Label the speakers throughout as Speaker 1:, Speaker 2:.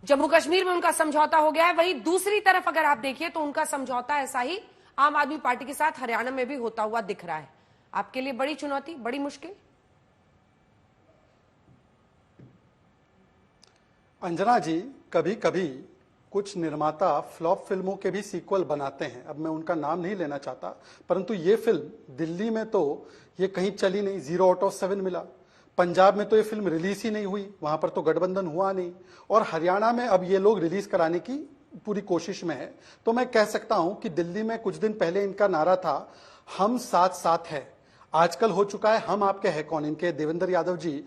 Speaker 1: जम्मू कश्मीर में उनका समझौता हो गया है, वहीं दूसरी तरफ अगर आप देखिए तो उनका समझौता ऐसा ही आम आदमी पार्टी के साथ हरियाणा में भी होता हुआ दिख रहा है। आपके लिए बड़ी चुनौती, बड़ी मुश्किल।
Speaker 2: अंजना जी, कभी कभी कुछ निर्माता फ्लॉप फिल्मों के भी सीक्वल बनाते हैं। अब मैं उनका नाम नहीं लेना चाहता, परंतु ये फिल्म दिल्ली में तो ये कहीं चली नहीं, 0/7 मिला। पंजाब में तो ये फिल्म रिलीज ही नहीं हुई, वहां पर तो गठबंधन हुआ नहीं, और हरियाणा में अब ये लोग रिलीज कराने की पूरी कोशिश में है। तो मैं कह सकता हूं कि दिल्ली में कुछ दिन पहले इनका नारा था, हम साथ साथ है। आजकल हो चुका है, हम आपके है कौन। इनके देवेंद्र यादव जी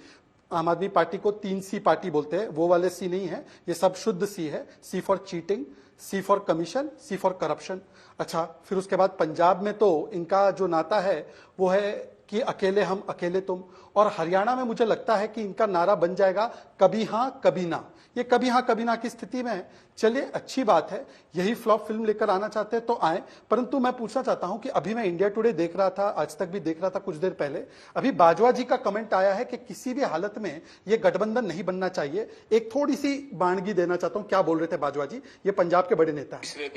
Speaker 2: आम आदमी पार्टी को 3C पार्टी बोलते हैं, वो वाले सी नहीं है, ये सब शुद्ध सी है। C for cheating, C for commission, C for corruption. अच्छा, फिर उसके बाद पंजाब में तो इनका जो नाता है वो है कि अकेले हम अकेले तुम। और हरियाणा में मुझे लगता है कि इनका नारा बन जाएगा, कभी हां कभी ना। ये कभी हां कभी ना की स्थिति में है। चलिए, अच्छी बात है, यही फ्लॉप फिल्म लेकर आना चाहते हैं तो आए। परंतु मैं पूछना चाहता हूं कि अभी मैं इंडिया टुडे देख रहा था, आज तक भी देख रहा था कुछ देर पहले, अभी बाजवा जी का कमेंट आया है कि किसी भी हालत में ये गठबंधन नहीं बनना चाहिए। एक थोड़ी सी बानगी देना चाहता हूं, क्या बोल रहे थे बाजवा जी, ये पंजाब के बड़े नेता हैं।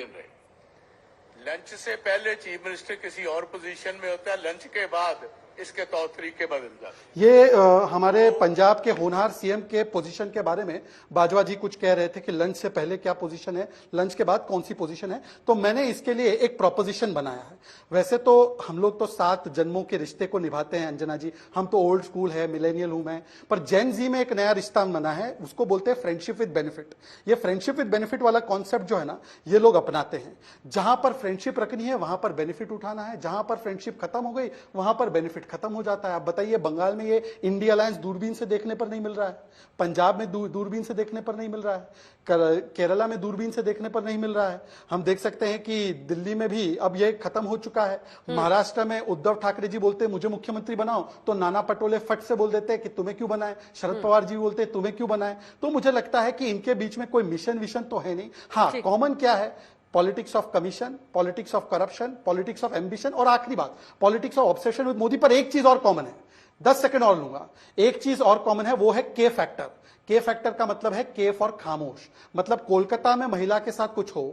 Speaker 3: लंच से पहले चीफ मिनिस्टर किसी और पोजीशन में होता है, लंच के बाद इसके तौर तरीके बदल जाते।
Speaker 2: ये हमारे पंजाब के होनहार सीएम के पोजीशन के बारे में बाजवा जी कुछ कह रहे थे कि लंच से पहले क्या पोजीशन है, लंच के बाद कौन सी पोजीशन है। तो मैंने इसके लिए एक प्रोपोजिशन बनाया है। वैसे तो हम लोग तो 7 जन्मों के रिश्ते को निभाते हैं अंजना जी, हम तो ओल्ड स्कूल है, मिलेनियल हूं मैं। पर जेन जी में एक नया रिश्ता बना है, उसको बोलते हैं फ्रेंडशिप विद बेनिफिट। ये फ्रेंडशिप विद बेनिफिट वाला कॉन्सेप्ट जो है ना, ये लोग अपनाते हैं। जहां पर फ्रेंडशिप रखनी है वहां पर बेनिफिट उठाना है, जहां पर फ्रेंडशिप खत्म हो गई वहां पर बेनिफिट खत्म हो जाता है। आप बताइए, बंगाल में ये इंडिया अलायंस दूरबीन से देखने पर नहीं मिल रहा है, पंजाब में दूरबीन से देखने पर नहीं मिल रहा है, केरला में दूरबीन से देखने पर नहीं मिल रहा है। हम देख सकते हैं कि दिल्ली में भी अब ये खत्म हो चुका है। महाराष्ट्र में उद्धव ठाकरे जी बोलते हैं मुझे मुख्यमंत्री बनाओ, तो नाना पटोले फट से बोल देते हैं कि तुम्हें क्यों बनाए। शरद पवार जी बोलते हैं तुम्हें क्यों बनाए। तो मुझे लगता है कि इनके बीच में कोई मिशन विशन तो है नहीं। हाँ, कॉमन क्या है, politics of commission, politics of corruption, politics of ambition, और आखिरी बात politics of obsession with Modi. पर एक चीज और कॉमन है, 10 सेकंड और लूंगा। एक चीज और कॉमन है, वो है के फैक्टर। के फैक्टर का मतलब है के फॉर खामोश। मतलब कोलकाता में महिला के साथ कुछ हो,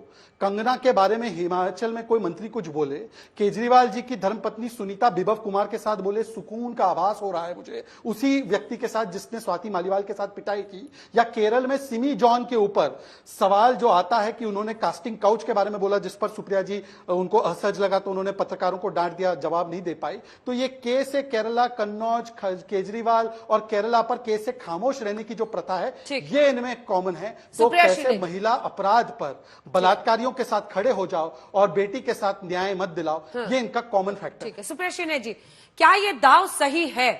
Speaker 2: कंगना के बारे में हिमाचल में कोई मंत्री कुछ बोले, केजरीवाल जी की धर्मपत्नी सुनीता बिबव कुमार के साथ बोले, सुकून का आभास हो रहा है मुझे उसी व्यक्ति के साथ जिसने स्वाति मालीवाल के साथ पिटाई की। या केरल में सिमी जॉन के ऊपर सवाल जो आता है कि उन्होंने कास्टिंग काउच के बारे में बोला, जिस पर सुप्रिया जी उनको असहज लगा तो उन्होंने पत्रकारों को डांट दिया, जवाब नहीं दे पाई। तो ये के से केरला, कन्नौज, केजरीवाल और केरला पर के से खामोश रहने की जो प्रथा है, ये इनमें कॉमन है। तो कैसे महिला अपराध पर बलात्कारियों के साथ खड़े हो जाओ और बेटी के साथ न्याय मत दिलाओ, ये इनका कॉमन फैक्टर।
Speaker 1: ठीक है, सुप्रिया श्रीने जी, क्या ये दाव सही है?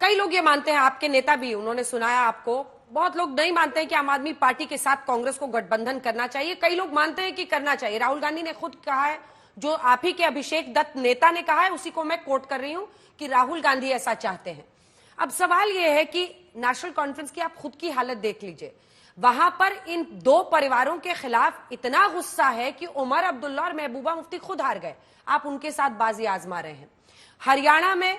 Speaker 1: कई लोग ये मानते हैं, आपके नेता भी, उन्होंने सुनाया आपको। बहुत लोग नहीं मानते हैं कि आम आदमी पार्टी के साथ कांग्रेस को गठबंधन करना चाहिए, कई लोग मानते हैं कि करना चाहिए। राहुल गांधी ने खुद कहा है, जो आप ही के अभिषेक दत्त नेता ने कहा है, उसी को मैं कोट कर रही हूं कि राहुल गांधी ऐसा चाहते हैं। अब सवाल यह है कि नेशनल कॉन्फ्रेंस की आप खुद की हालत देख लीजिए, वहां पर इन 2 परिवारों के खिलाफ इतना गुस्सा है कि उमर अब्दुल्ला और महबूबा मुफ्ती खुद हार गए। आप उनके साथ बाजी आजमा रहे हैं। हरियाणा में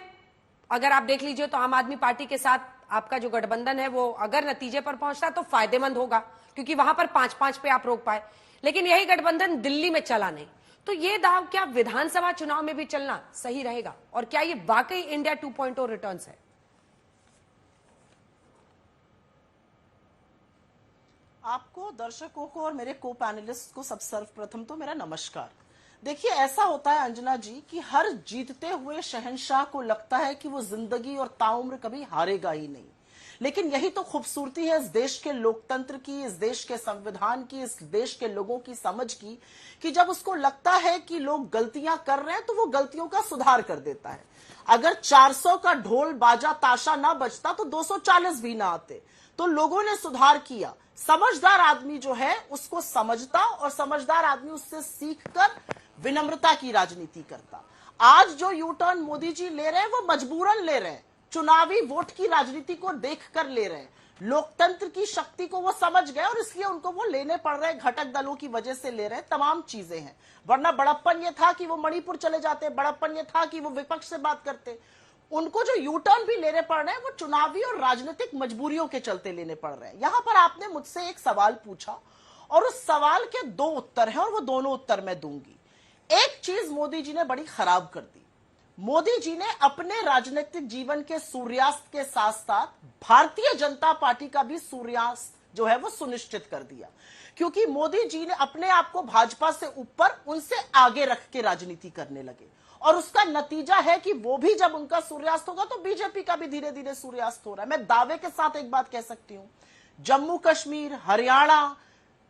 Speaker 1: अगर आप देख लीजिए तो आम आदमी पार्टी के साथ आपका जो गठबंधन है वो अगर नतीजे पर पहुंचता तो फायदेमंद होगा, क्योंकि वहां पर 5-5 पे आप रोक पाए। लेकिन यही गठबंधन दिल्ली में चला नहीं। तो ये दाव क्या विधानसभा चुनाव में भी चलना सही रहेगा? और क्या ये वाकई इंडिया 2.0 रिटर्न्स है?
Speaker 4: आपको, दर्शकों को और मेरे को पैनलिस्ट को सब सर्वप्रथम तो मेरा नमस्कार। देखिए, ऐसा होता है अंजना जी कि हर जीतते हुए शहंशाह को लगता है कि वो जिंदगी और ताउम्र कभी हारेगा ही नहीं। लेकिन यही तो खूबसूरती है इस देश के लोकतंत्र की, इस देश के संविधान की, इस देश के लोगों की समझ की, कि जब उसको लगता है कि लोग गलतियां कर रहे हैं तो वो गलतियों का सुधार कर देता है। अगर 400 का ढोल बाजा ताशा ना बजता तो 240 भी ना आते। तो लोगों ने सुधार किया। समझदार आदमी जो है उसको समझता, और समझदार आदमी उससे सीखकर विनम्रता की राजनीति करता। आज जो यू टर्न मोदी जी ले रहे हैं वो मजबूरन ले रहे हैं, चुनावी वोट की राजनीति को देखकर ले रहे हैं। लोकतंत्र की शक्ति को वो समझ गए और इसलिए उनको वो लेने पड़ रहे हैं, घटक दलों की वजह से ले रहे हैं, तमाम चीजें हैं। वरना बड़प्पन ये था कि वो मणिपुर चले जाते, बड़प्पन ये था कि वो विपक्ष से बात करते। उनको जो यू टर्न भी लेने पड़ रहे हैं वो चुनावी और राजनीतिक मजबूरियों के चलते लेने पड़ रहे हैं। यहां पर आपने मुझसे एक सवाल पूछा और उस सवाल के 2 उत्तर हैं और वो दोनों उत्तर मैं दूंगी। एक चीज मोदी जी ने बड़ी खराब कर दी। मोदी जी ने अपने राजनीतिक जीवन के सूर्यास्त के साथ साथ भारतीय जनता पार्टी का भी सूर्यास्त जो है वो सुनिश्चित कर दिया, क्योंकि मोदी जी ने अपने आप को भाजपा से ऊपर उनसे आगे रख के राजनीति करने लगे और उसका नतीजा है कि वो भी जब उनका सूर्यास्त होगा तो बीजेपी का भी धीरे धीरे सूर्यास्त हो रहा है। मैं दावे के साथ एक बात कह सकती हूं, जम्मू कश्मीर, हरियाणा,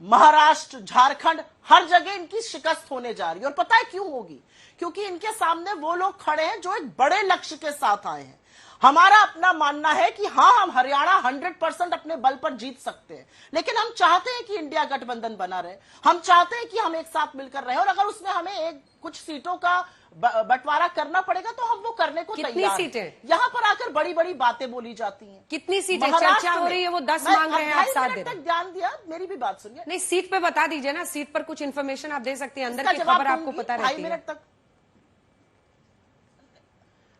Speaker 4: महाराष्ट्र, झारखंड, हर जगह इनकी शिकस्त होने जा रही है। और पता है क्यों होगी? क्योंकि इनके सामने वो लोग खड़े हैं जो एक बड़े लक्ष्य के साथ आए हैं। हमारा अपना मानना है कि हाँ, हम हरियाणा 100% अपने बल पर जीत सकते हैं, लेकिन हम चाहते हैं कि इंडिया गठबंधन बना रहे, हम चाहते हैं कि हम एक साथ मिलकर रहे, और अगर उसमें हमें कुछ सीटों का बंटवारा करना पड़ेगा तो हम वो करने को
Speaker 1: कितनी
Speaker 4: तैयार
Speaker 1: सीटें?
Speaker 4: हैं। यहाँ पर आकर बड़ी बड़ी बातें बोली जाती हैं।
Speaker 1: कितनी सीटें
Speaker 4: महाराष्ट्र
Speaker 1: चर्चा हो
Speaker 4: में-
Speaker 1: रही है, वो 10
Speaker 4: मैं
Speaker 1: मांग रहे हैं, आप 7 दे
Speaker 4: मिनट
Speaker 1: रहे
Speaker 4: तक
Speaker 1: हैं।
Speaker 4: ध्यान दिया, मेरी भी बात सुनिए।
Speaker 1: नहीं, सीट पे बता दीजिए ना, सीट पर कुछ इन्फॉर्मेशन आप दे सकती हैं, अंदर
Speaker 4: इसका
Speaker 1: की
Speaker 4: जवाब
Speaker 1: खबर आपको
Speaker 4: दूंगी
Speaker 1: पता
Speaker 4: 2.5
Speaker 1: रहती है।
Speaker 4: मिनट तक।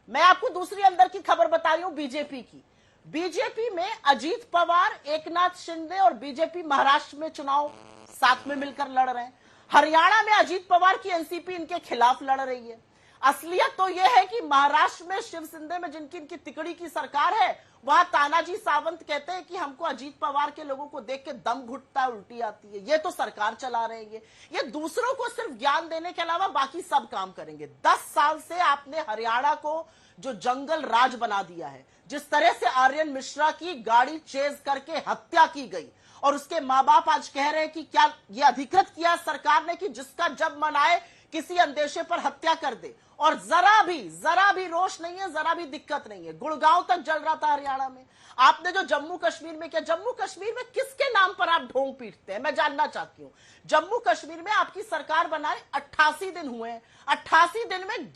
Speaker 4: मैं आपको दूसरी अंदर की खबर बता रही हूं बीजेपी की। बीजेपी में अजीत पवार, एकनाथ शिंदे और बीजेपी महाराष्ट्र में चुनाव साथ में मिलकर लड़ रहे हैं। हरियाणा में अजीत पवार की एनसीपी इनके खिलाफ लड़ रही है। असलियत तो यह है कि महाराष्ट्र में शिव शिंदे में जिनकी इनकी तिकड़ी की सरकार है, वहां तानाजी सावंत कहते हैं कि हमको अजीत पवार के लोगों को देख के दम घुटता है, उल्टी आती है। ये तो सरकार चला रहे हैं, ये दूसरों को सिर्फ ज्ञान देने के अलावा बाकी सब काम करेंगे। 10 साल से आपने हरियाणा को जो जंगल राज बना दिया है, जिस तरह से आर्यन मिश्रा की गाड़ी चेज करके हत्या की गई और उसके मां बाप आज कह रहे हैं कि क्या यह अधिकृत किया सरकार ने कि जिसका जब मन आए किसी अंदेशे पर हत्या कर दे, और जरा भी रोष नहीं है, जरा भी दिक्कत नहीं है। गुड़गांव तक जल रहा था हरियाणा में। आपने जो जम्मू कश्मीर में किया, जम्मू कश्मीर में किसके नाम पर आप ढोंग पीटते हैं, मैं जानना चाहती हूं। जम्मू कश्मीर में आपकी सरकार बनाए 88 दिन हुए हैं, 88 दिन में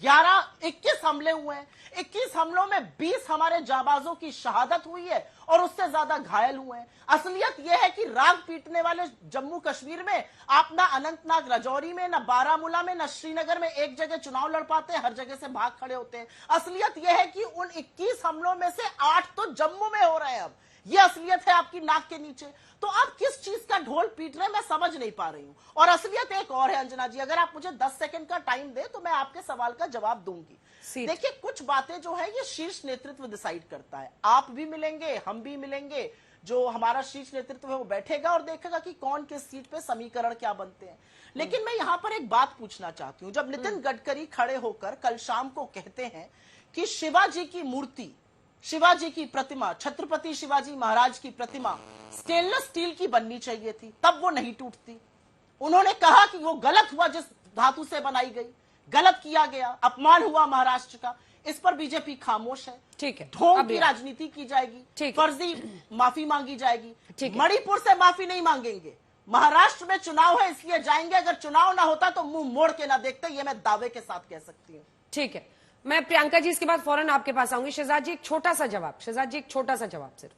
Speaker 4: 21 हमले हुए हैं। 21 हमलों में 20 हमारे जाबाजों की शहादत हुई है और उससे ज्यादा घायल हुए हैं। असलियत यह है कि राग पीटने वाले जम्मू कश्मीर में आप ना अनंतनाग राजौरी में, ना बारामूला में, ना श्रीनगर में एक जगह चुनाव लड़ पाते हैं, हर जगह से भाग खड़े होते हैं। असलियत यह है कि उन 21 हमलों में से 8 तो जम्मू में हो रहे हैं। अब यह असलियत है आपकी नाक के नीचे। तो आप किस चीज का ढोल पीट रहे हैं, मैं समझ नहीं पा रही हूं। और असलियत एक और है अंजना जी, अगर आप मुझे 10 सेकंड का टाइम दे तो मैं आपके सवाल का जवाब दूंगी। देखिए, कुछ बातें जो है ये शीर्ष नेतृत्व डिसाइड करता है। आप भी मिलेंगे, हम भी मिलेंगे, जो हमारा शीर्ष नेतृत्व है वो बैठेगा और देखेगा कि कौन किस सीट पे समीकरण क्या बनते हैं। लेकिन मैं यहां पर एक बात पूछना चाहती हूं। जब नितिन गडकरी खड़े होकर कल शाम को कहते हैं कि शिवाजी की मूर्ति, शिवाजी की प्रतिमा, छत्रपति शिवाजी महाराज की प्रतिमा स्टेनलेस स्टील की बननी चाहिए थी, तब वो नहीं टूटती। उन्होंने कहा कि वो गलत हुआ जिस धातु से बनाई गई, गलत किया गया, अपमान हुआ महाराष्ट्र का। इस पर बीजेपी खामोश है।
Speaker 1: ठीक है,
Speaker 4: ढोंग की राजनीति की जाएगी,
Speaker 1: ठीक है,
Speaker 4: फर्जी माफी मांगी जाएगी।
Speaker 1: ठीक है,
Speaker 4: मणिपुर से माफी नहीं मांगेंगे। महाराष्ट्र में चुनाव है इसलिए जाएंगे, अगर चुनाव ना होता तो मुंह मोड़ के ना देखते। ये मैं दावे के साथ कह सकती हूँ।
Speaker 1: ठीक है, मैं प्रियंका जी इसके बाद फौरन आपके पास आऊंगी। शहजाद जी एक छोटा सा जवाब, शहजाद जी एक छोटा सा जवाब सिर्फ।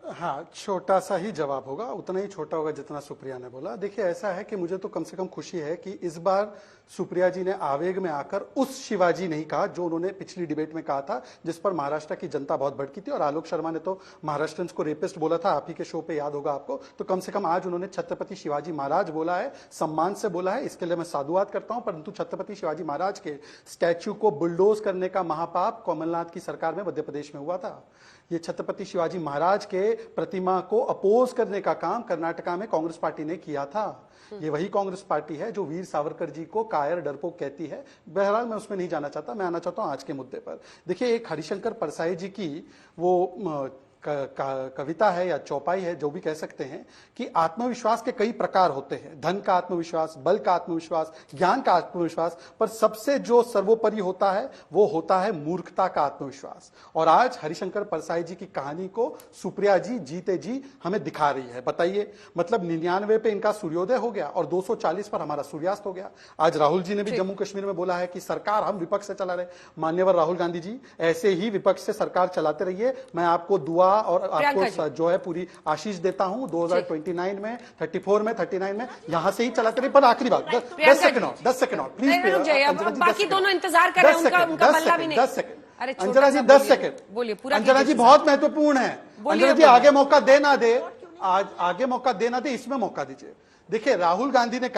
Speaker 2: हाँ, छोटा सा ही जवाब होगा, उतना ही छोटा होगा जितना सुप्रिया ने बोला। देखिए, ऐसा है कि मुझे तो कम से कम खुशी है कि इस बार सुप्रिया जी ने आवेग में आकर उस शिवाजी नहीं कहा जो उन्होंने पिछली डिबेट में कहा था, जिस पर महाराष्ट्र की जनता बहुत भड़की थी। और आलोक शर्मा ने तो महाराष्ट्रंस को रेपिस्ट बोला था, आप ही के शो पे याद होगा आपको। तो कम से कम आज उन्होंने छत्रपति शिवाजी महाराज बोला है, सम्मान से बोला है, इसके लिए मैं साधुवाद करता हूं। परंतु छत्रपति शिवाजी महाराज के स्टैच्यू को बुलडोज करने का महापाप कमलनाथ की सरकार में मध्य प्रदेश में हुआ था। ये छत्रपति शिवाजी महाराज के प्रतिमा को अपोज करने का काम कर्नाटका में कांग्रेस पार्टी ने किया था। ये वही कांग्रेस पार्टी है जो वीर सावरकर जी को कायर डरपोक कहती है। बहरहाल मैं उसमें नहीं जाना चाहता, मैं आना चाहता हूं आज के मुद्दे पर। देखिए, एक हरिशंकर परसाई जी की वो कविता है या चौपाई है, जो भी कह सकते हैं, कि आत्मविश्वास के कई प्रकार होते हैं। धन का आत्मविश्वास, बल का आत्मविश्वास, ज्ञान का आत्मविश्वास, पर सबसे जो सर्वोपरि होता है वो होता है मूर्खता का आत्मविश्वास। और आज हरिशंकर परसाई जी की कहानी को सुप्रिया जी जीते जी हमें दिखा रही है। बताइए, मतलब 99 पे इनका सूर्योदय हो गया और 240 पर हमारा सूर्यास्त हो गया। आज राहुल जी ने भी जम्मू कश्मीर में बोला है कि सरकार हम विपक्ष से चला रहे। मान्यवर राहुल गांधी जी, ऐसे ही विपक्ष से सरकार चलाते रहिए। मैं आपको दुआ दुआ और
Speaker 1: प्रियंका
Speaker 2: आपको जो है पूरी आशीष देता हूं 2029 में, 34 में, 39 में, यहां से ही चलाते रहिए। पर आखिरी बात 10 सेकंड और 10 सेकंड और प्लीज,
Speaker 1: रुक जाइए, अब बाकी दोनों इंतजार कर रहे हैं, उनका बल्ला भी नहीं।
Speaker 2: 10 सेकंड
Speaker 1: अरे
Speaker 2: अंजना जी 10 सेकंड
Speaker 1: बोलिए, पूरा
Speaker 2: अंजना जी बहुत महत्वपूर्ण है। अंजना जी आगे मौका दे ना दे, आज आगे मौका दे ना दे, इसमें मौका दीजिए। देखिए राहुल गांधी ने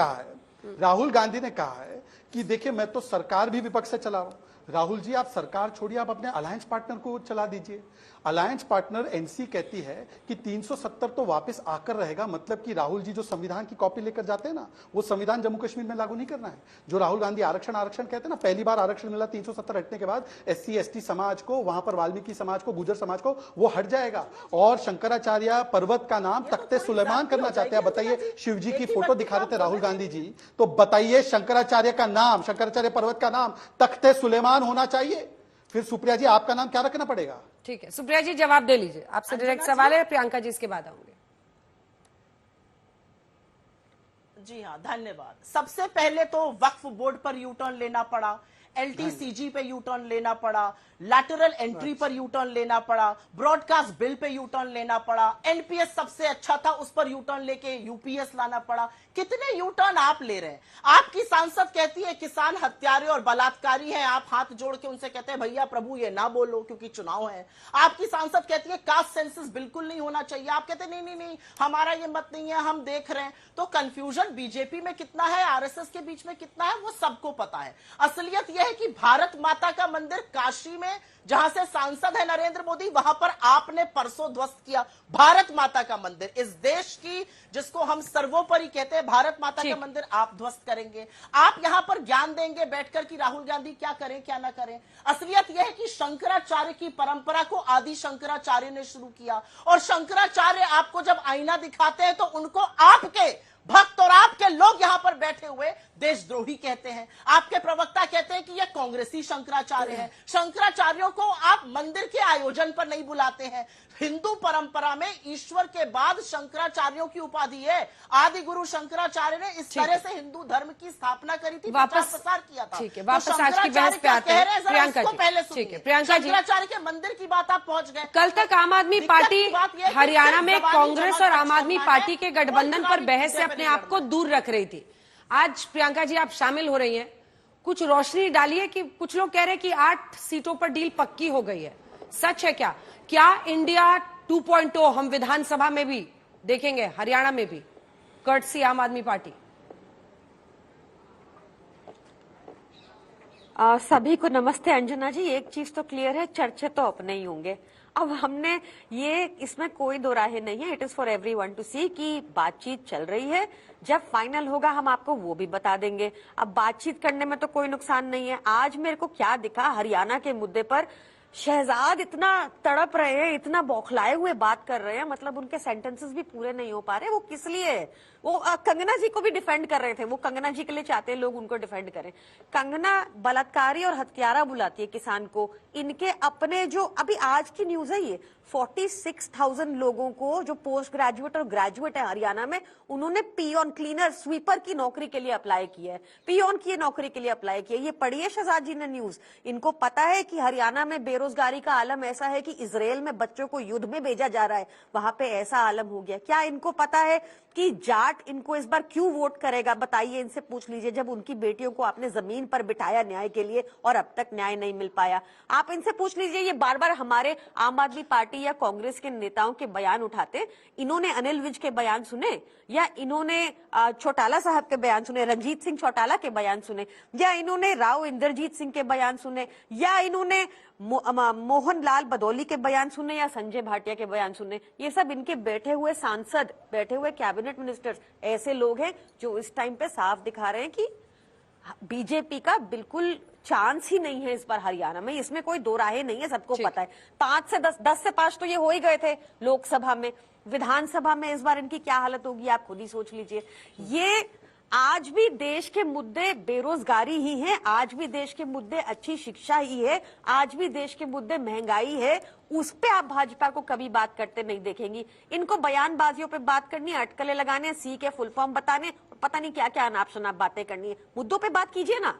Speaker 2: कहा है कि देखिए मैं तो सरकार भी विपक्ष से चला रहा हूं। राहुल जी आप सरकार छोड़िए, आप अपने अलायंस पार्टनर को चला दीजिए। अलायंस पार्टनर एनसी कहती है कि 370 तो वापस आकर रहेगा, मतलब कि राहुल जी जो संविधान की कॉपी लेकर जाते हैं ना, वो संविधान जम्मू कश्मीर में लागू नहीं करना है। जो राहुल गांधी आरक्षण कहते हैं ना, पहली बार आरक्षण मिला 370 हटने के बाद SC ST समाज को, वहां पर वाल्मीकि समाज को, गुर्जर समाज को, वो हट जाएगा। और शंकराचार्य पर्वत का नाम तख्ते सुलेमान करना चाहते हैं। बताइए, शिव जी की फोटो दिखा रहे थे राहुल गांधी जी, तो बताइए शंकराचार्य पर्वत का नाम तख्ते सुलेमान होना चाहिए। फिर सुप्रिया जी आपका नाम क्या रखना पड़ेगा?
Speaker 1: ठीक है, सुप्रिया जी जवाब दे लीजिए, आपसे डायरेक्ट सवाल है, प्रियंका जी इसके बाद आऊंगे।
Speaker 4: जी हाँ, धन्यवाद। सबसे पहले तो वक्फ बोर्ड पर यू टर्न लेना पड़ा, LTCG पे यू टर्न लेना पड़ा, लैटरल एंट्री पर यू टर्न लेना पड़ा, broadcast bill pay U turn लेना पड़ा, NPS सबसे अच्छा था उस पर यू टर्न लेके UPS लाना पड़ा। कितने यू टर्न आप ले रहे हैं? आपकी सांसद कहती है किसान हत्यारे और बलात्कारी हैं, आप हाथ जोड़ के उनसे कहते हैं भैया प्रभु ये ना बोलो क्योंकि चुनाव है। आपकी सांसद कहती है कास्ट सेंसस बिल्कुल नहीं होना चाहिए, आप कहते हैं नहीं हमारा ये मत नहीं है, हम देख रहे हैं। तो कंफ्यूजन बीजेपी में कितना है, RSS के बीच में कितना है, वो सबको पता है। असलियत यह है कि भारत माता का मंदिर काशी में, जहां से सांसद है नरेंद्र मोदी, वहां पर आपने परसों ध्वस्त किया भारत माता का मंदिर। इस देश की, जिसको हम सर्वोपरि कहते हैं, भारत माता का मंदिर आप ध्वस्त करेंगे। आप यहां पर ज्ञान देंगे बैठकर कि राहुल गांधी क्या करें क्या ना करें। असलियत यह है कि शंकराचार्य की परंपरा को आदि शंकराचार्य ने शुरू किया, और शंकराचार्य आपको जब आईना दिखाते हैं तो उनको आपके भक्त और आपके लोग यहां पर बैठे हुए देशद्रोही कहते हैं। आपके प्रवक्ता कहते हैं कि यह कांग्रेसी शंकराचार्य है। शंकराचार्यों को आप मंदिर के आयोजन पर नहीं बुलाते हैं। हिंदू परंपरा में ईश्वर के बाद शंकराचार्यों की उपाधि है। आदि गुरु शंकराचार्य ने इस तरह से हिंदू धर्म की स्थापना करी थी, प्रचार किया था।
Speaker 1: ठीक है, वापस आज की बहस पे आते हैं। प्रियंका जी,
Speaker 4: पहले
Speaker 1: ठीक है, प्रियंका जी,
Speaker 4: शंकराचार्य के मंदिर की बात आप पहुंच गए।
Speaker 1: कल तक आम आदमी पार्टी हरियाणा में कांग्रेस और आम आदमी पार्टी के गठबंधन पर बहस से अपने आप को दूर रख रही थी। आज प्रियंका जी आप शामिल हो रही हैं, कुछ रोशनी डालिए कि कुछ लोग कह रहे हैं कि 8 सीटों पर डील पक्की हो गई है, सच है क्या? क्या इंडिया 2.0 हम विधानसभा में भी देखेंगे, हरियाणा में भी, कर्टसी आम आदमी पार्टी?
Speaker 5: सभी को नमस्ते। अंजना जी, एक चीज तो क्लियर है, चर्चे तो अपने ही होंगे। अब हमने ये, इसमें कोई दो राहे नहीं है, it is for everyone to see कि बातचीत चल रही है। जब फाइनल होगा हम आपको वो भी बता देंगे। अब बातचीत करने में तो कोई नुकसान नहीं है। आज मेरे को क्या दिखा, हरियाणा के मुद्दे पर शहजाद इतना तड़प रहे हैं, इतना बौखलाए हुए बात कर रहे हैं, मतलब उनके सेंटेंसेस भी पूरे नहीं हो पा रहे। वो किस लिए? वो कंगना जी को भी डिफेंड कर रहे थे, वो कंगना जी के लिए चाहते हैं लोग उनको डिफेंड करें। कंगना बलात्कारी और हत्यारा बुलाती है किसान को। इनके अपने जो अभी आज की न्यूज है, ये 46,000 लोगों को जो पोस्ट ग्रेजुएट और ग्रेजुएट है हरियाणा में, उन्होंने पियोन, क्लीनर, स्वीपर की नौकरी के लिए अप्लाई किया है, पियोन की नौकरी के लिए अप्लाई किया। ये पढ़िए शहजाद जी ने न्यूज। इनको पता है कि हरियाणा में बेरोजगारी का आलम ऐसा है कि इजराइल में बच्चों को युद्ध में भेजा जा रहा है, वहां पे ऐसा आलम हो गया। क्या इनको पता है कि जाट इनको इस बार क्यों वोट करेगा? बताइए, इनसे पूछ लीजिए। जब उनकी बेटियों को आपने जमीन पर बिठाया न्याय के लिए और अब तक न्याय नहीं मिल पाया, आप इनसे पूछ लीजिए। ये बार बार हमारे आम आदमी पार्टी या कांग्रेस के नेताओं के बयान उठाते। इन्होंने अनिल विज के बयान सुने, या इन्होंने चौटाला साहब के बयान सुने, रंजीत सिंह चौटाला के बयान सुने, या इन्होंने राव इंद्रजीत सिंह के बयान सुने, या इन्होंने मोहन लाल बदौली के बयान सुने, या संजय भाटिया के बयान सुने? ये सब इनके बैठे हुए सांसद, बैठे हुए कैबिनेट मिनिस्टर्स ऐसे लोग हैं जो इस टाइम पे साफ दिखा रहे हैं कि बीजेपी का बिल्कुल चांस ही नहीं है इस बार हरियाणा में। इसमें कोई दो राहें नहीं है, सबको पता है। 5 से 10 से 5 तो ये हो ही गए थे लोकसभा में। विधानसभा में इस बार इनकी क्या हालत होगी आप खुद ही सोच लीजिए। ये आज भी देश के मुद्दे बेरोजगारी ही हैं, आज भी देश के मुद्दे अच्छी शिक्षा ही है, आज भी देश के मुद्दे महंगाई है। उस पे आप भाजपा को कभी बात करते नहीं देखेंगी। इनको बयानबाजियों पे बात करनी है, अटकलें लगाने, सी के फुल फॉर्म बताने, पता नहीं क्या क्या अनाप शनाप बातें करनी है। मुद्दों पे बात कीजिए ना।